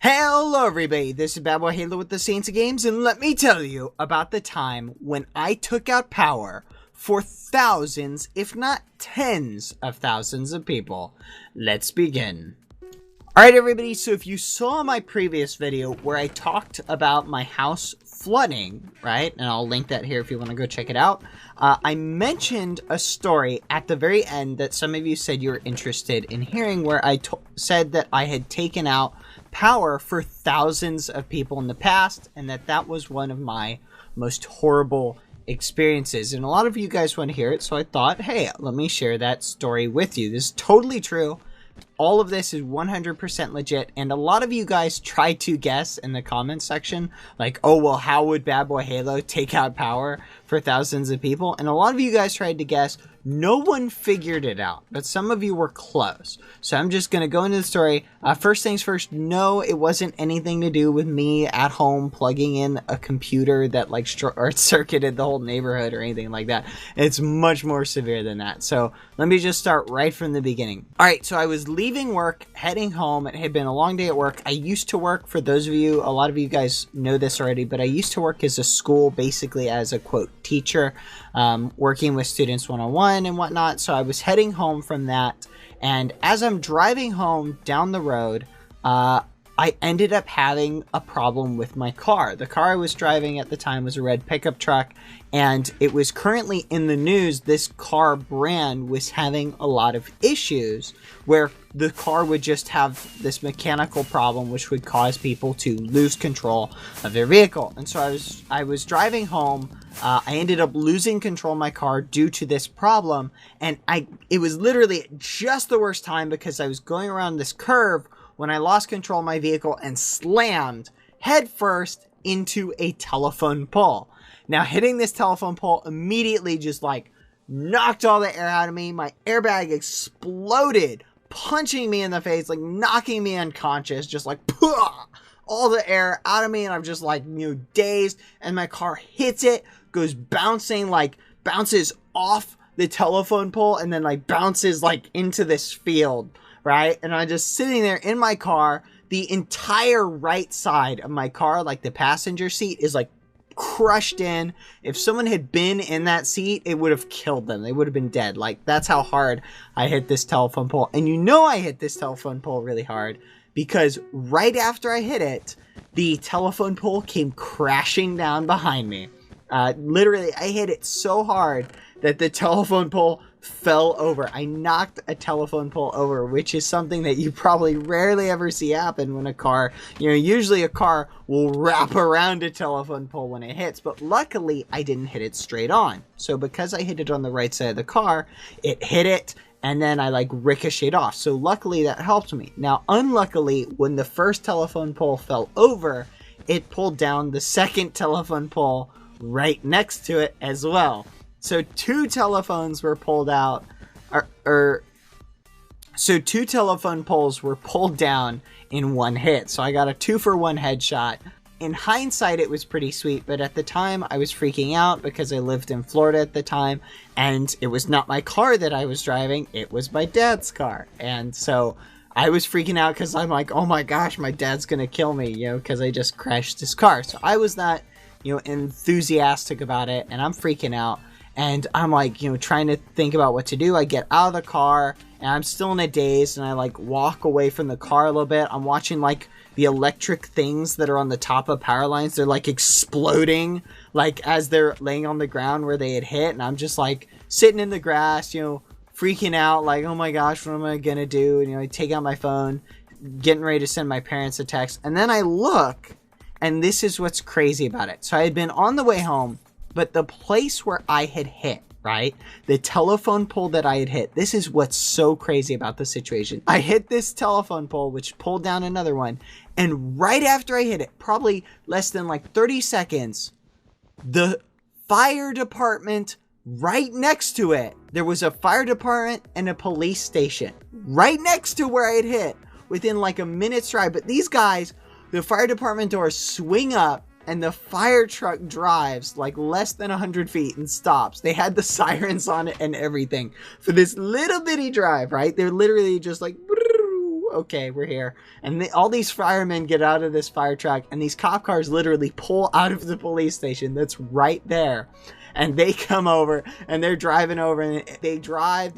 Hello everybody, this is Bad Boy Halo with the Saints of Games, and let me tell you about the time when I took out power for thousands, if not tens of thousands of people. Let's begin. Alright everybody, so if you saw my previous video where I talked about my house flooding, right, and I'll link that here if you want to go check it out, I mentioned a story at the very end that some of you said you were interested in hearing, where I said that I had taken out power for thousands of people in the past, and that was one of my most horrible experiences. And a lot of you guys want to hear it, so I thought, hey, let me share that story with you. This is totally true. All of this is 100% legit, and a lot of you guys tried to guess in the comments section, like, oh, well, how would Bad Boy Halo take out power for thousands of people? And a lot of you guys tried to guess. No one figured it out, but some of you were close. So I'm just going to go into the story. First things first, no, it wasn't anything to do with me at home plugging in a computer that like short-circuited the whole neighborhood or anything like that. It's much more severe than that. So let me just start right from the beginning. All right, so I was leaving work, heading home. It had been a long day at work. I used to work, for those of you, a lot of you guys know this already, but I used to work as a school, basically as a, quote, teacher, working with students one-on-one and whatnot. So I was heading home from that, and as I'm driving home down the road, I ended up having a problem with my car. The car I was driving at the time was a red pickup truck, and it was currently in the news. This car brand was having a lot of issues where the car would just have this mechanical problem which would cause people to lose control of their vehicle. And so I was driving home. I ended up losing control of my car due to this problem, and it was literally just the worst time because I was going around this curve when I lost control of my vehicle and slammed headfirst into a telephone pole. Now, hitting this telephone pole immediately just like knocked all the air out of me. My airbag exploded, punching me in the face, like knocking me unconscious, just like all the air out of me, and I'm just like, dazed, and my car hits it, goes bouncing, like bounces off the telephone pole, and then like bounces like into this field, right? And I'm just sitting there in my car. The entire right side of my car, like the passenger seat, is like crushed in. If someone had been in that seat, it would have killed them. They would have been dead. Like, that's how hard I hit this telephone pole. And I hit this telephone pole really hard because right after I hit it, the telephone pole came crashing down behind me. Literally, I hit it so hard that the telephone pole fell over. I knocked a telephone pole over, which is something that you probably rarely ever see happen when a car, usually a car will wrap around a telephone pole when it hits, but luckily I didn't hit it straight on. So because I hit it on the right side of the car, it hit it, and then I like ricocheted off. So luckily that helped me. Now, unluckily, when the first telephone pole fell over, it pulled down the second telephone pole right next to it as well. So two telephones were pulled out, so two telephone poles were pulled down in one hit. So I got a 2-for-1 headshot. In hindsight, it was pretty sweet, but at the time I was freaking out because I lived in Florida at the time, and it was not my car that I was driving, it was my dad's car. And so I was freaking out because I'm like, oh my gosh, my dad's gonna kill me, because I just crashed his car. So I was not, enthusiastic about it, and I'm freaking out. And I'm like, trying to think about what to do. I get out of the car, and I'm still in a daze, and I like walk away from the car a little bit. I'm watching like the electric things that are on the top of power lines. They're like exploding, like as they're laying on the ground where they had hit. And I'm just like sitting in the grass, freaking out, like, oh my gosh, what am I gonna do? And I take out my phone, getting ready to send my parents a text. And then I look, and this is what's crazy about it. So I had been on the way home, but the place where I had hit, right? The telephone pole that I had hit. This is what's so crazy about the situation. I hit this telephone pole, which pulled down another one. And right after I hit it, probably less than like 30 seconds, the fire department right next to it, there was a fire department and a police station right next to where I had hit within like a minute's drive. But these guys, the fire department doors swing up, and the fire truck drives like less than 100 feet and stops. They had the sirens on it and everything for this little bitty drive, right? They're literally just like okay, we're here. And all these firemen get out of this fire truck, and these cop cars literally pull out of the police station that's right there. And they come over, and they're driving over, and they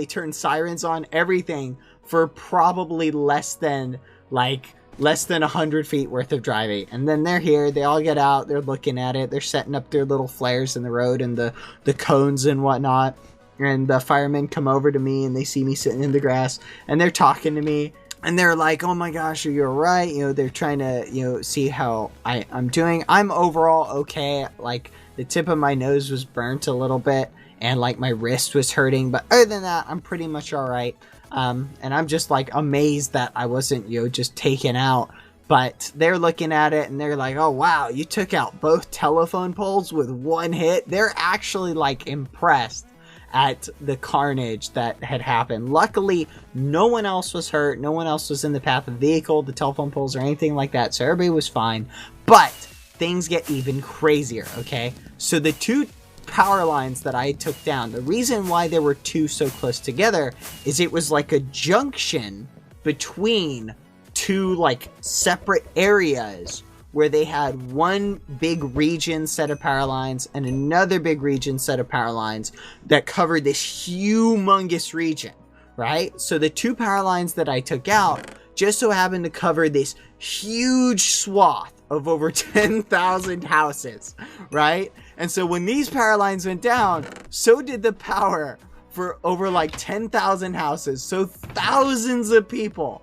turn sirens on, everything, for probably less than 100 feet worth of driving. And then they're here, they all get out, they're looking at it, they're setting up their little flares in the road and the cones and whatnot. And the firemen come over to me, and they see me sitting in the grass, and they're talking to me, and they're like, oh my gosh, are you all right? You know, they're trying to, you know, see how I'm doing. I'm overall okay. Like, the tip of my nose was burnt a little bit, and like my wrist was hurting, but other than that, I'm pretty much all right. And I'm just like amazed that I wasn't, you know, just taken out. But they're looking at it, and they're like, oh wow, you took out both telephone poles with one hit. They're actually like impressed at the carnage that had happened. Luckily, no one else was hurt. No one else was in the path of the vehicle, the telephone poles, or anything like that. So everybody was fine. But things get even crazier, okay? So the two power lines that I took down, the reason why there were two so close together is it was like a junction between two like separate areas where they had one big region set of power lines and another big region set of power lines that covered this humongous region, right? So the two power lines that I took out just so happened to cover this huge swath of over 10,000 houses, right? And so when these power lines went down, so did the power for over like 10,000 houses. So thousands of people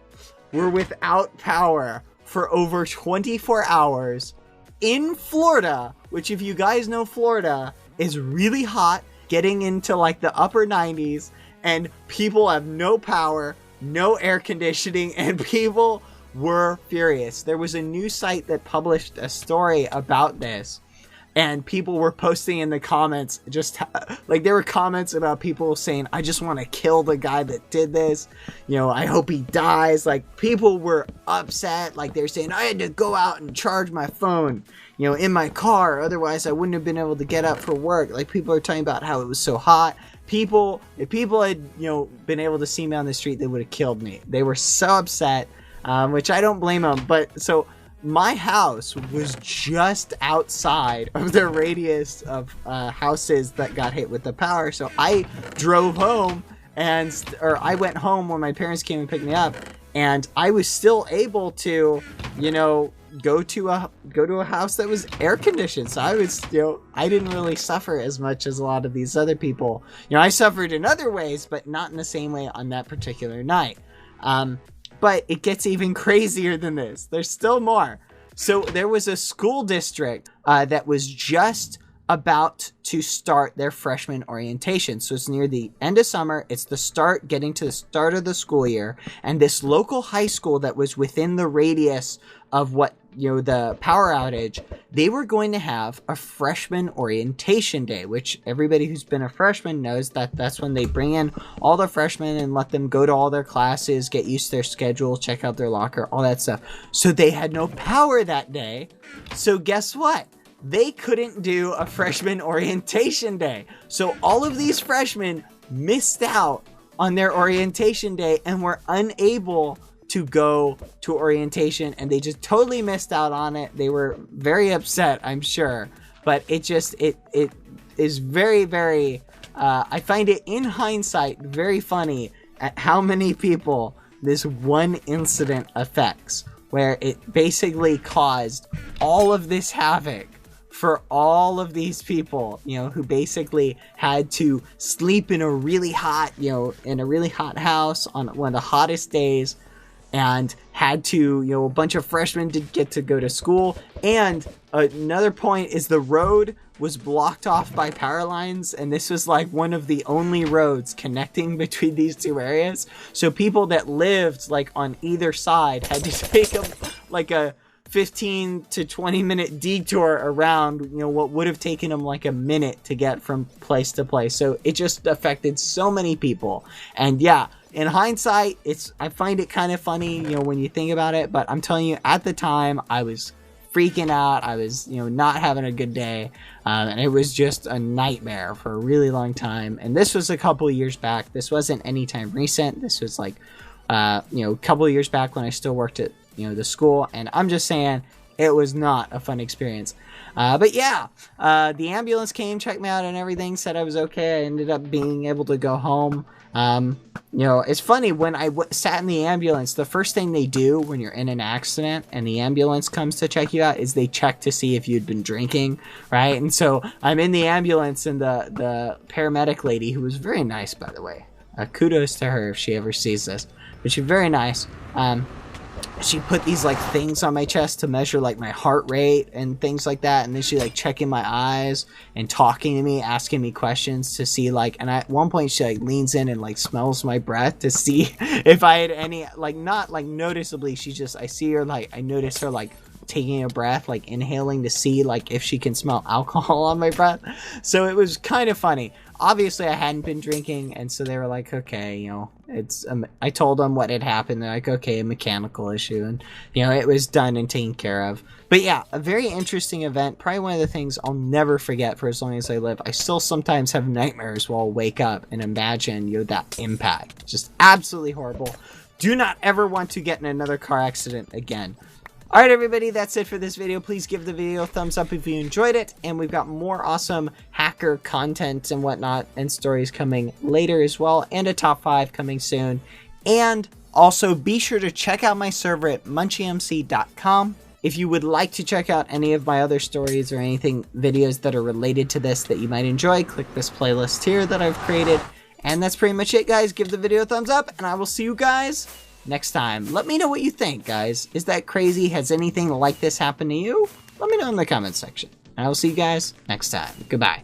were without power for over 24 hours in Florida, which, if you guys know, Florida is really hot, getting into like the upper 90s, and people have no power, no air conditioning, and people were furious. There was a news site that published a story about this, and people were posting in the comments, just like there were comments about people saying, I just want to kill the guy that did this. You know, I hope he dies. Like, people were upset. Like, they're saying, I had to go out and charge my phone, you know, in my car. Otherwise, I wouldn't have been able to get up for work. Like, people are talking about how it was so hot. If people had, you know, been able to see me on the street, they would have killed me. They were so upset, which I don't blame them. But so my house was just outside of the radius of houses that got hit with the power. So I drove home, or I went home when my parents came and picked me up, and I was still able to, you know, go to a house that was air conditioned. So I was, you know, I didn't really suffer as much as a lot of these other people. You know, I suffered in other ways, but not in the same way on that particular night. But it gets even crazier than this. There's still more. So there was a school district that was just about to start their freshman orientation. So it's near the end of summer. It's getting to the start of the school year. And this local high school that was within the radius of what, you know, the power outage, they were going to have a freshman orientation day, which everybody who's been a freshman knows that that's when they bring in all the freshmen and let them go to all their classes, get used to their schedule, check out their locker, all that stuff. So they had no power that day. So guess what? They couldn't do a freshman orientation day. So all of these freshmen missed out on their orientation day and were unable to go to orientation, and they just totally missed out on it. They were very upset, I'm sure, but it is very, very, I find it in hindsight very funny at how many people this one incident affects, where it basically caused all of this havoc for all of these people, you know, who basically had to sleep in a really hot, you know, in a really hot house on one of the hottest days, and had to, you know, a bunch of freshmen did get to go to school. And another point is the road was blocked off by power lines, and this was like one of the only roads connecting between these two areas. So people that lived like on either side had to take a 15 to 20 minute detour around, you know, what would have taken them like a minute to get from place to place. So it just affected so many people. And yeah, in hindsight, I find it kind of funny, you know, when you think about it, but I'm telling you, at the time, I was freaking out. I was, you know, not having a good day. And it was just a nightmare for a really long time. And this was a couple years back. This wasn't anytime recent. This was like you know, a couple of years back when I still worked at, you know, the school, and I'm just saying it was not a fun experience. But yeah, the ambulance came, checked me out and everything, said I was okay. I ended up being able to go home. You know, it's funny, when I sat in the ambulance, the first thing they do when you're in an accident and the ambulance comes to check you out is they check to see if you'd been drinking, right? And so I'm in the ambulance, and the paramedic lady, who was very nice, by the way, kudos to her if she ever sees this, but she's very nice. She put these like things on my chest to measure like my heart rate and things like that, and then she like checking my eyes and talking to me, asking me questions to see like, and at one point she like leans in and like smells my breath to see if I had any, like, not like noticeably, she just, I see her like, I notice her like taking a breath, like inhaling to see like if she can smell alcohol on my breath. So it was kind of funny. Obviously I hadn't been drinking, and so they were like, okay, you know, it's I told them what had happened. They're like, okay, a mechanical issue, and you know, it was done and taken care of. But yeah, a very interesting event, probably one of the things I'll never forget for as long as I live. I still sometimes have nightmares while I wake up and imagine, you know, that impact. Just absolutely horrible. Do not ever want to get in another car accident again. Alright everybody, that's it for this video. Please give the video a thumbs up if you enjoyed it, and we've got more awesome hacker content and whatnot and stories coming later as well, and a top 5 coming soon. And also be sure to check out my server at munchiemc.com. If you would like to check out any of my other stories or anything, videos that are related to this that you might enjoy, click this playlist here that I've created. And that's pretty much it, guys. Give the video a thumbs up, and I will see you guys next time. Let me know what you think, guys. Is that crazy? Has anything like this happened to you? Let me know in the comments section. And I will see you guys next time. Goodbye.